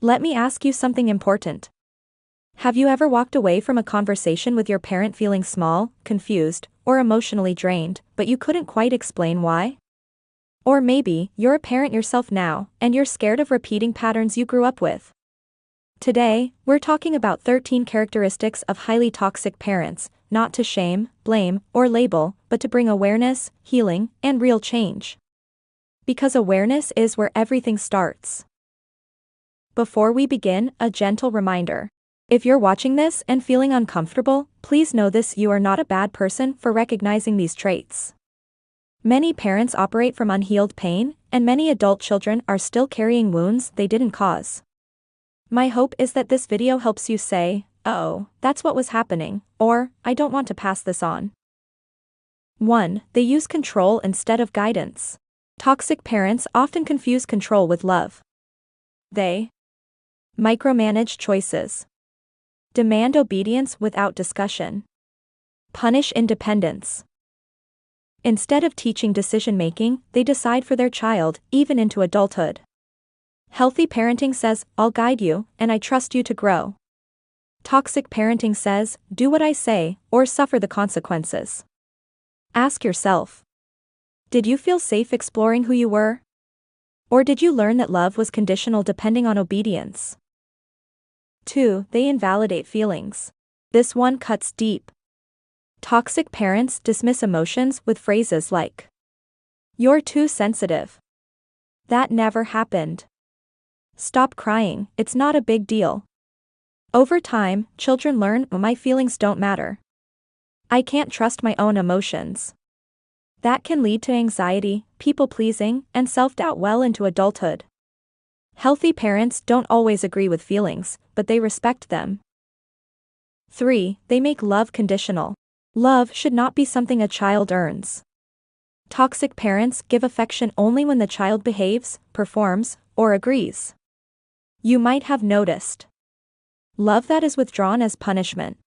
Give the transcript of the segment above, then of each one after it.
Let me ask you something important. Have you ever walked away from a conversation with your parent feeling small, confused, or emotionally drained, but you couldn't quite explain why? Or maybe, you're a parent yourself now, and you're scared of repeating patterns you grew up with. Today, we're talking about 13 characteristics of highly toxic parents, not to shame, blame, or label, but to bring awareness, healing, and real change. Because awareness is where everything starts. Before we begin, a gentle reminder. If you're watching this and feeling uncomfortable, please know this: you are not a bad person for recognizing these traits. Many parents operate from unhealed pain, and many adult children are still carrying wounds they didn't cause. My hope is that this video helps you say, "Oh, that's what was happening," or "I don't want to pass this on." 1. They use control instead of guidance. Toxic parents often confuse control with love. They micromanage choices, demand obedience without discussion, punish independence. Instead of teaching decision-making, they decide for their child, even into adulthood. Healthy parenting says, "I'll guide you, and I trust you to grow." Toxic parenting says, "Do what I say, or suffer the consequences." Ask yourself, did you feel safe exploring who you were? Or did you learn that love was conditional depending on obedience? 2. They invalidate feelings. This one cuts deep. Toxic parents dismiss emotions with phrases like, "You're too sensitive. That never happened. Stop crying, it's not a big deal." Over time, children learn, "My feelings don't matter. I can't trust my own emotions." That can lead to anxiety, people-pleasing, and self-doubt well into adulthood. Healthy parents don't always agree with feelings, but they respect them. 3. They make love conditional. Love should not be something a child earns. Toxic parents give affection only when the child behaves, performs, or agrees. You might have noticed love that is withdrawn as punishment.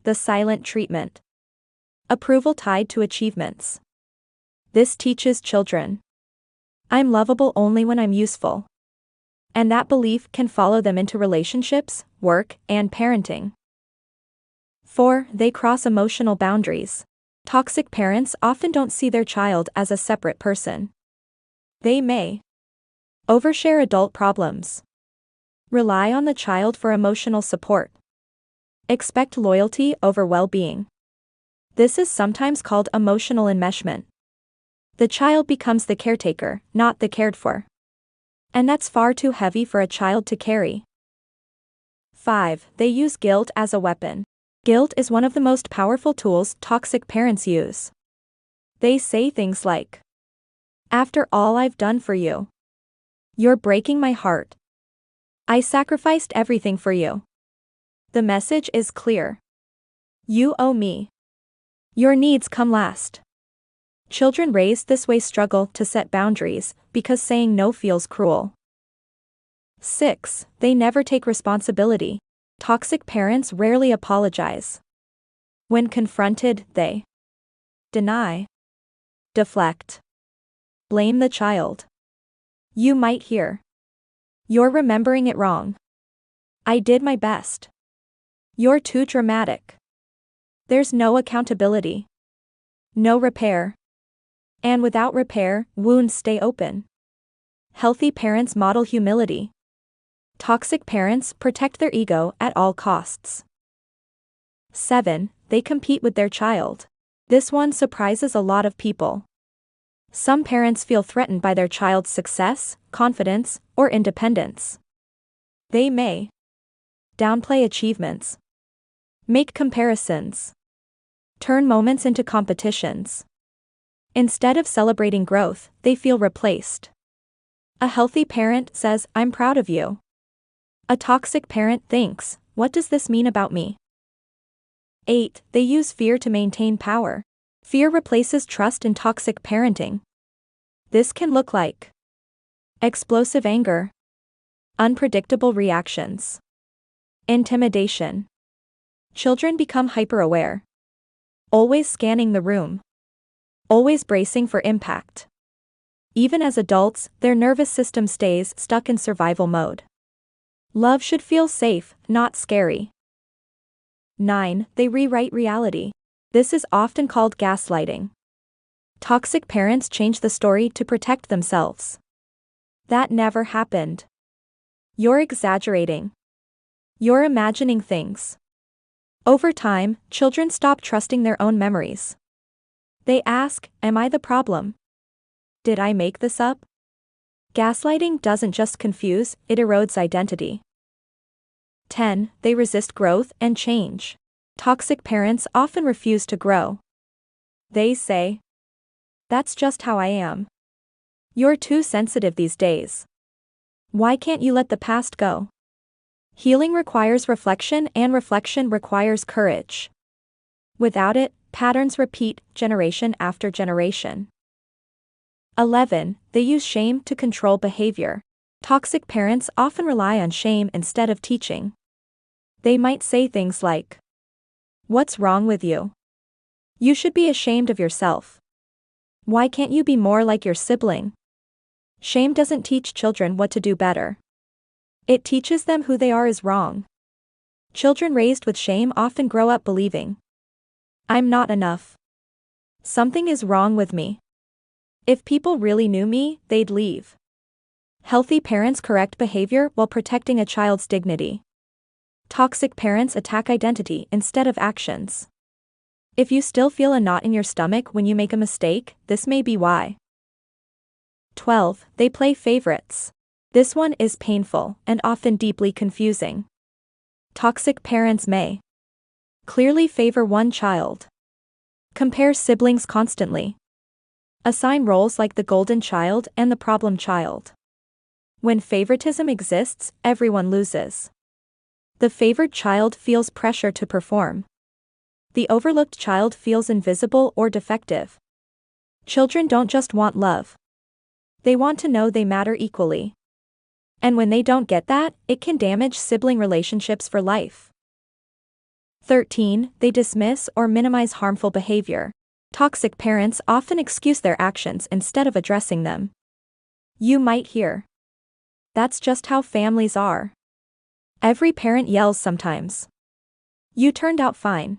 The silent treatment. Approval tied to achievements. This teaches children, "I'm lovable only when I'm useful." And that belief can follow them into relationships, work, and parenting. 4. They cross emotional boundaries. Toxic parents often don't see their child as a separate person. They may overshare adult problems, rely on the child for emotional support, expect loyalty over well-being. This is sometimes called emotional enmeshment. The child becomes the caretaker, not the cared for. And that's far too heavy for a child to carry. 5. They use guilt as a weapon. Guilt is one of the most powerful tools toxic parents use. They say things like, "After all I've done for you. You're breaking my heart. I sacrificed everything for you." The message is clear. You owe me. Your needs come last. Children raised this way struggle to set boundaries, because saying no feels cruel. 6. They never take responsibility. Toxic parents rarely apologize. When confronted, they deny, deflect, blame the child. You might hear, "You're remembering it wrong. I did my best. You're too dramatic." There's no accountability, no repair. And without repair, wounds stay open. Healthy parents model humility. Toxic parents protect their ego at all costs. 7. They compete with their child. This one surprises a lot of people. Some parents feel threatened by their child's success, confidence, or independence. They may downplay achievements, make comparisons, turn moments into competitions. Instead of celebrating growth, they feel replaced. A healthy parent says, "I'm proud of you." A toxic parent thinks, "What does this mean about me?" 8. They use fear to maintain power. Fear replaces trust in toxic parenting. This can look like explosive anger, unpredictable reactions, intimidation. Children become hyper-aware, always scanning the room, always bracing for impact. Even as adults, their nervous system stays stuck in survival mode. Love should feel safe, not scary. 9. They rewrite reality. This is often called gaslighting. Toxic parents change the story to protect themselves. That never happened. You're exaggerating. You're imagining things. Over time, children stop trusting their own memories. They ask, am I the problem? Did I make this up? Gaslighting doesn't just confuse, it erodes identity. 10. They resist growth and change. Toxic parents often refuse to grow. They say, that's just how I am. You're too sensitive these days. Why can't you let the past go? Healing requires reflection, and reflection requires courage. Without it, patterns repeat generation after generation. 11. They use shame to control behavior. Toxic parents often rely on shame instead of teaching. They might say things like, what's wrong with you? You should be ashamed of yourself. Why can't you be more like your sibling? Shame doesn't teach children what to do better. It teaches them who they are is wrong. Children raised with shame often grow up believing, I'm not enough. Something is wrong with me. If people really knew me, they'd leave. Healthy parents correct behavior while protecting a child's dignity. Toxic parents attack identity instead of actions. If you still feel a knot in your stomach when you make a mistake, this may be why. 12. They play favorites. This one is painful and often deeply confusing. Toxic parents may clearly favor one child. Compare siblings constantly. Assign roles like the golden child and the problem child. When favoritism exists, everyone loses. The favored child feels pressure to perform. The overlooked child feels invisible or defective. Children don't just want love. They want to know they matter equally. And when they don't get that, it can damage sibling relationships for life. 13. They dismiss or minimize harmful behavior. Toxic parents often excuse their actions instead of addressing them. You might hear, that's just how families are. Every parent yells sometimes. You turned out fine.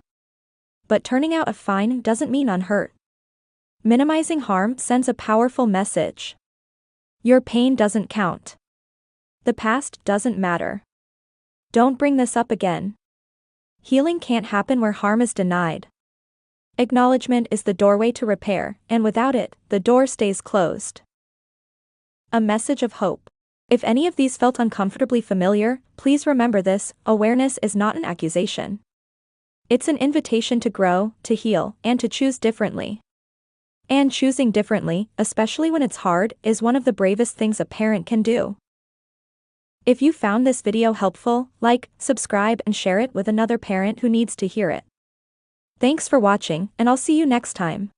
But turning out fine doesn't mean unhurt. Minimizing harm sends a powerful message. Your pain doesn't count. The past doesn't matter. Don't bring this up again. Healing can't happen where harm is denied. Acknowledgement is the doorway to repair, and without it, the door stays closed. A message of hope. If any of these felt uncomfortably familiar, please remember this: awareness is not an accusation. It's an invitation to grow, to heal, and to choose differently. And choosing differently, especially when it's hard, is one of the bravest things a parent can do. If you found this video helpful, like, subscribe, and share it with another parent who needs to hear it. Thanks for watching, and I'll see you next time.